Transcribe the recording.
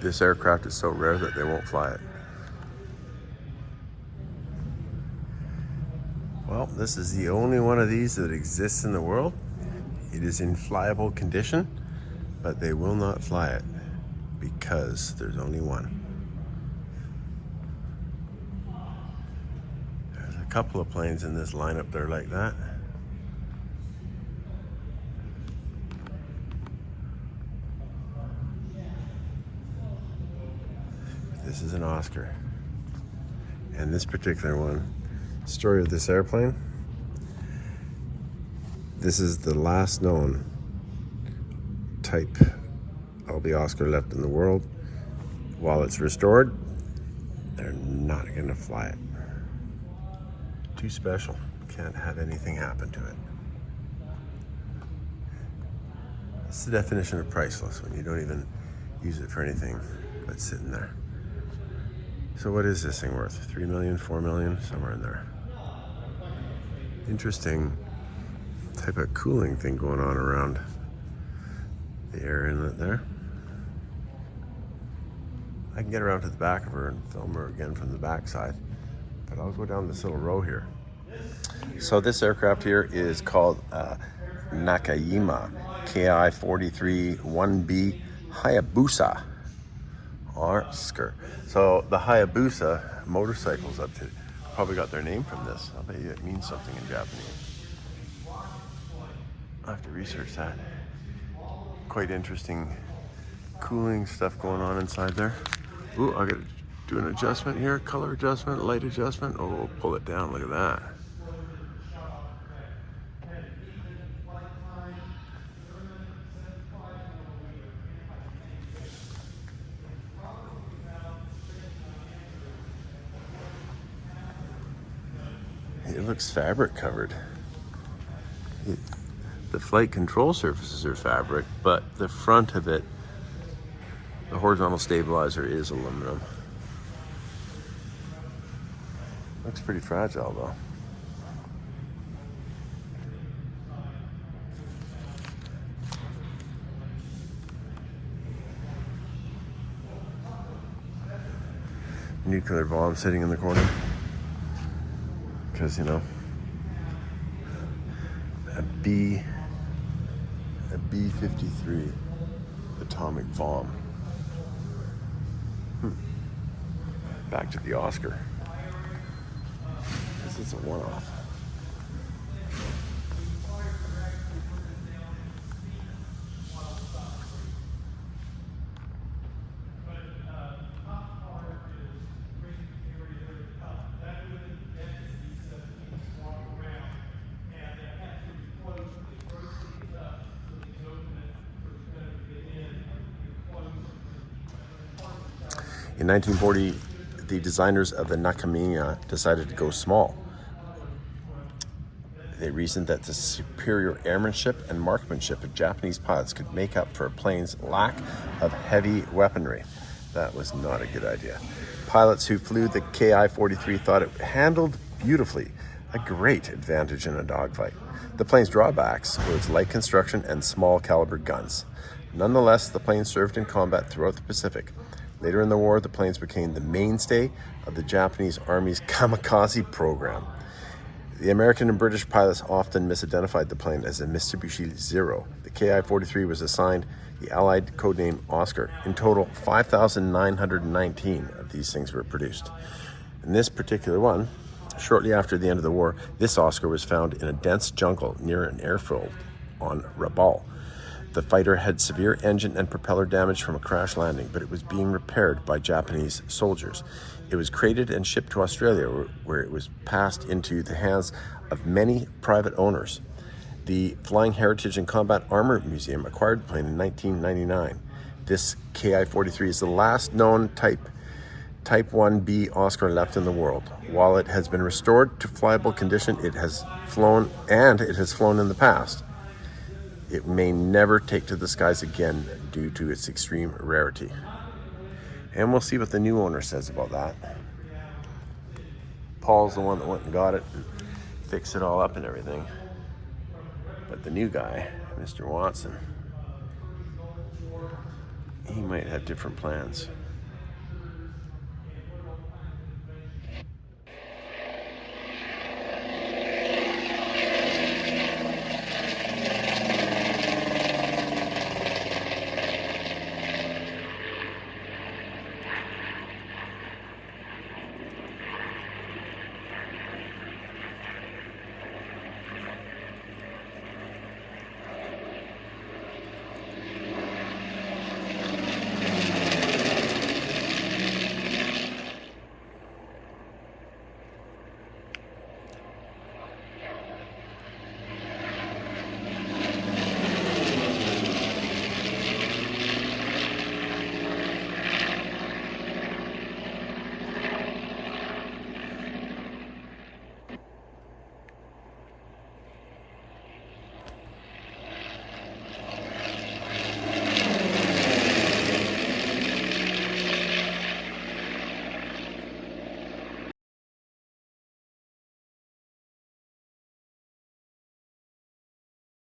This aircraft is so rare that they won't fly it. Well, this is the only one of these that exists in the world. It is in flyable condition, but they will not fly it because there's only one. There's a couple of planes in this lineup there like that. This is an Oscar. And this particular one, story of this airplane, this is the last known type LB Oscar left in the world. While it's restored, they're not gonna fly it. Too special, can't have anything happen to it. That's the definition of priceless, when you don't even use it for anything but sitting there. So what is this thing worth? 3 million, 4 million, somewhere in there. Interesting type of cooling thing going on around the air inlet there. I can get around to the back of her and film her again from the back side, but I'll go down this little row here. So this aircraft here is called Nakajima KI-43 1B Hayabusa Oscar. So the Hayabusa motorcycles up to probably got their name from this. I'll bet you it means something in Japanese. I'll have to research that. Quite interesting cooling stuff going on inside there. Ooh, I gotta do an adjustment here, color adjustment, light adjustment. Oh, we'll pull it down, look at that. It looks fabric covered. The flight control surfaces are fabric, but the front of it, the horizontal stabilizer, is aluminum. Looks pretty fragile though. Nuclear bomb sitting in the corner. Because, you know, a B-53 atomic bomb. Back to the Oscar. This is a one-off. In 1940, the designers of the Nakajima decided to go small. They reasoned that the superior airmanship and marksmanship of Japanese pilots could make up for a plane's lack of heavy weaponry. That was not a good idea. Pilots who flew the KI-43 thought it handled beautifully, a great advantage in a dogfight. The plane's drawbacks were its light construction and small caliber guns. Nonetheless, the plane served in combat throughout the Pacific. Later in the war, the planes became the mainstay of the Japanese Army's kamikaze program. The American and British pilots often misidentified the plane as a Mitsubishi Zero. The KI-43 was assigned the Allied codename Oscar. In total, 5,919 of these things were produced. In this particular one, shortly after the end of the war, this Oscar was found in a dense jungle near an airfield on Rabaul. The fighter had severe engine and propeller damage from a crash landing, but it was being repaired by Japanese soldiers. It was created and shipped to Australia, where it was passed into the hands of many private owners. The Flying Heritage and Combat Armor Museum acquired the plane in 1999. This KI-43 is the last known Type 1B Oscar left in the world. While it has been restored to flyable condition, it has flown in the past. It may never take to the skies again due to its extreme rarity. And we'll see what the new owner says about that. Paul's the one that went and got it and fixed it all up and everything. But the new guy, Mr. Watson, he might have different plans.